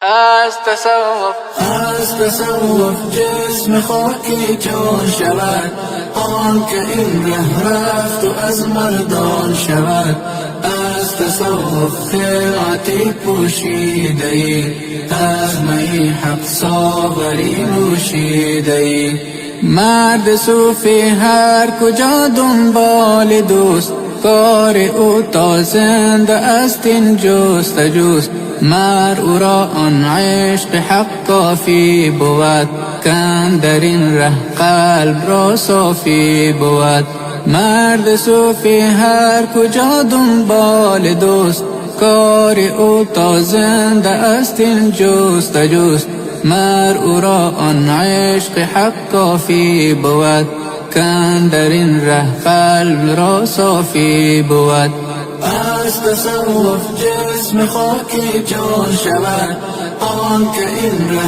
از تصوف جسم خاکی جان شود، آن که این ره رفت و از مردان شود. از تصوف خلعتی پوشیده ای، از می حق ساغری نوشیده ای. مرد صوفی هر کجا دنبال دوست، کار او تا زنده است این جستجوست. مر او را آن عشق حق کافی بود، کاندر این ره قلب را صافی بود. مرد صوفی هر کجا دنبال دوست، کار او تا زنده است این جستجوست. مر او را آن عشق حق کافی بود، کاندر این ره قلب را صافی بود. از تصوف جسم خاکی جان شود، آن که این ره